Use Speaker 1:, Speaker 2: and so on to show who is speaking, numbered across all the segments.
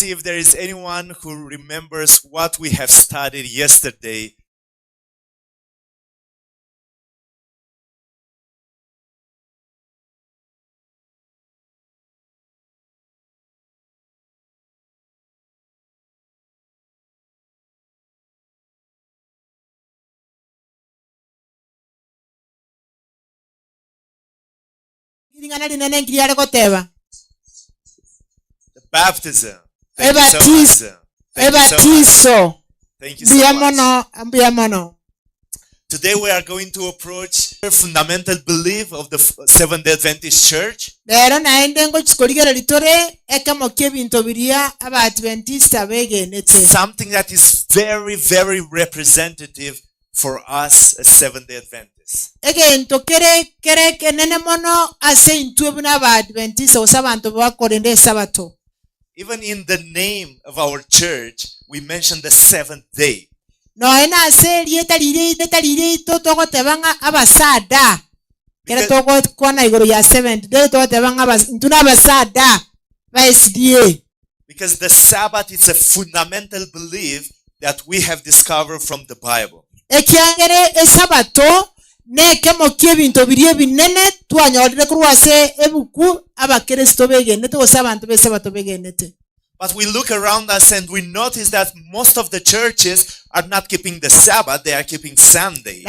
Speaker 1: see if there is anyone who remembers what we have studied yesterday. The baptism. Thank you so much, sir. Thank you so much. Thank you so much. Today we are going to approach the fundamental belief of the Seventh-day Adventist Church. Something that is very, very representative for us as Seventh-day Adventists. Even in the name of our church, we mention the seventh day. Because the Sabbath is a fundamental belief that we have discovered from the Bible. But we look around us and we notice that most of the churches are not keeping the Sabbath, they are keeping Sunday.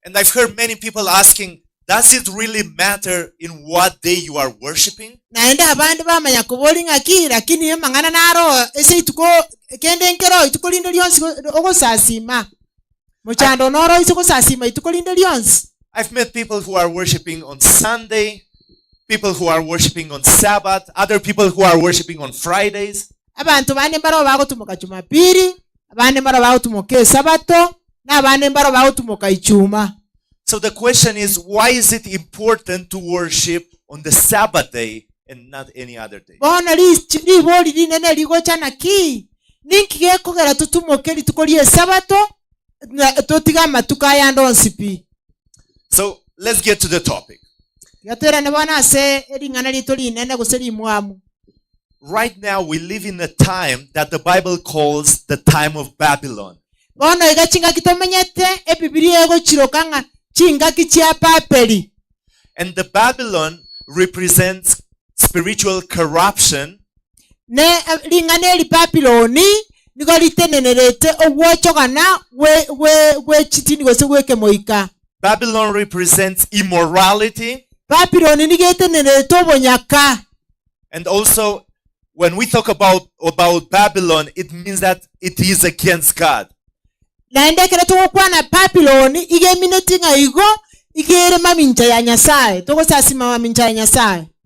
Speaker 1: And I've heard many people asking, does it really matter in what day you are worshiping? I've met people who are worshiping on Sunday, people who are worshiping on Sabbath, other people who are worshiping on Fridays. So the question is, why is it important to worship on the Sabbath day and not any other day? So let's get to the topic. Right now we live in a time that the Bible calls the time of Babylon. And the Babylon represents spiritual corruption. Babylon represents immorality. And also, when we talk about Babylon, it means that it is against God.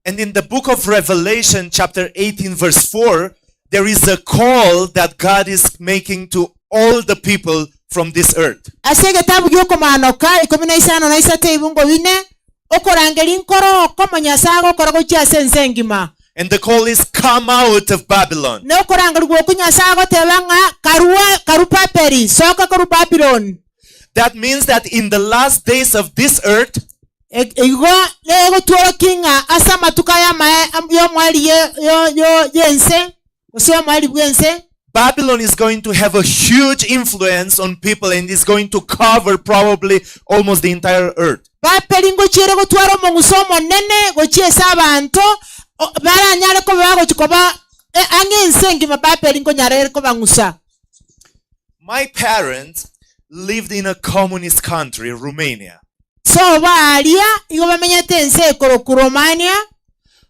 Speaker 1: And in the book of Revelation, chapter 18, verse 4, there is a call that God is making to all the people from this earth. And the call is, come out of Babylon. That means that in the last days of this earth, Babylon is going to have a huge influence on people and is going to cover probably almost the entire earth. My parents lived in a communist country, Romania.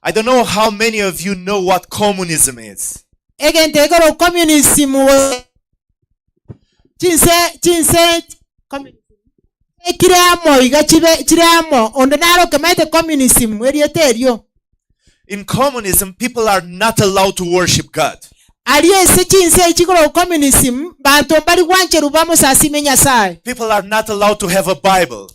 Speaker 1: I don't know how many of you know what communism is. In communism, people are not allowed to worship God. People are not allowed to have a Bible.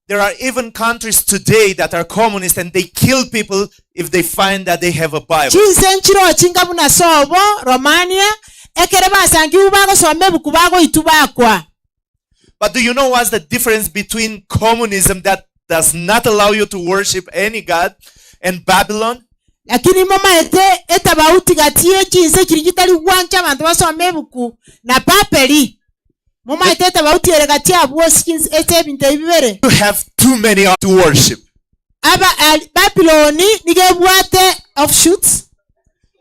Speaker 1: There are even countries today that are communist and they kill people if they find that they have a Bible.
Speaker 2: ekere basangi ubago some bukubago itubakwa.
Speaker 1: But do you know what's the difference between communism that does not allow you to worship any god and Babylon?
Speaker 2: Lakini mama etabauti gatie chinse kirigitali wancha abantu basome buku na papeli. Mama etabauti eregatia abwo skins ebintu ebibere.
Speaker 1: You have too many to worship.
Speaker 2: Aba Babylon nigebwate offshoots.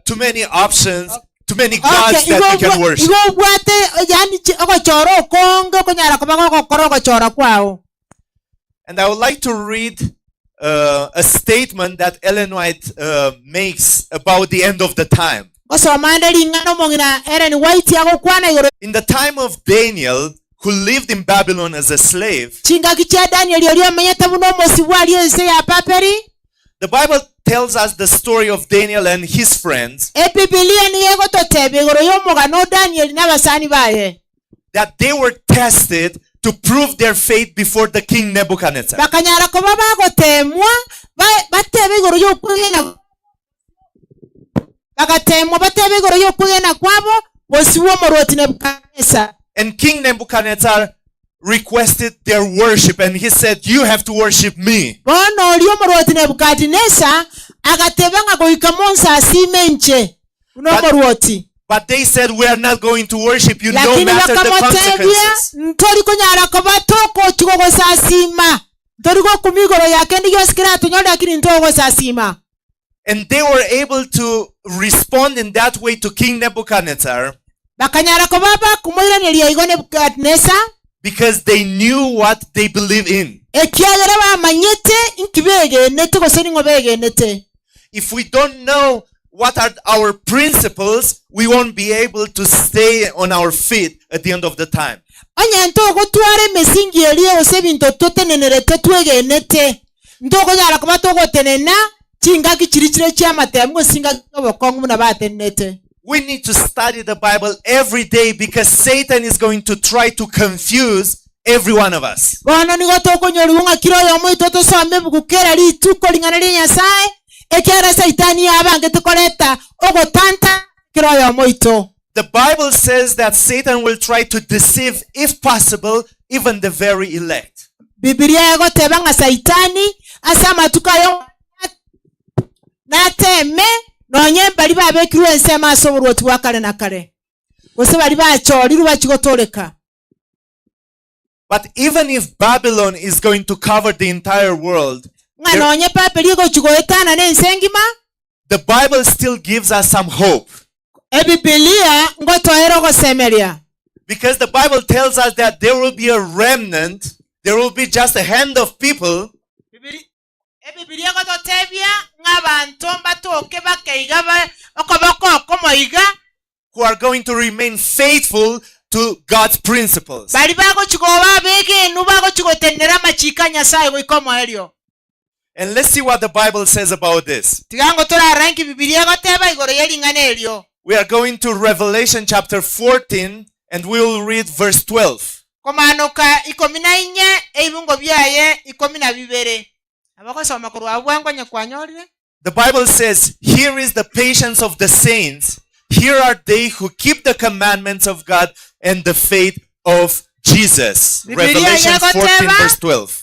Speaker 2: Too
Speaker 1: many options, too many gods that you can worship. And I would like to read a statement that Ellen White makes about the end of the time. In the time of Daniel, who lived in Babylon as a slave, the Bible tells us the story of Daniel and his friends, that they were tested to prove their faith before the king Nebuchadnezzar. And King Nebuchadnezzar requested their worship, and he said, you have to worship me. But they said, we are not going to worship you, no matter the consequences. And they were able to respond in that way to King Nebuchadnezzar because they knew what they believe in. If we don't know what are our principles, we won't be able to stay on our feet at the end of the time. We need to study the Bible every day because Satan is going to try to confuse every one of us. The Bible says that Satan will try to deceive, if possible, even the very elect. But even if Babylon is going to cover the entire world, the Bible still gives us some hope. Because the Bible tells us that there will be a remnant, there will be just a hand of people who are going to remain faithful to God's principles. And let's see what the Bible says about this. We are going to Revelation chapter 14 and we will read verse 12. The Bible says, here is the patience of the saints. Here are they who keep the commandments of God and the faith of Jesus. Revelation 14 verse 12.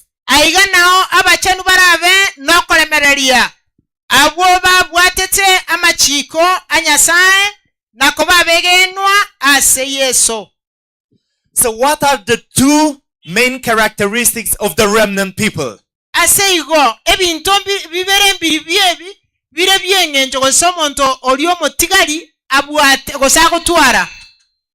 Speaker 1: So what are the two main characteristics of the remnant people?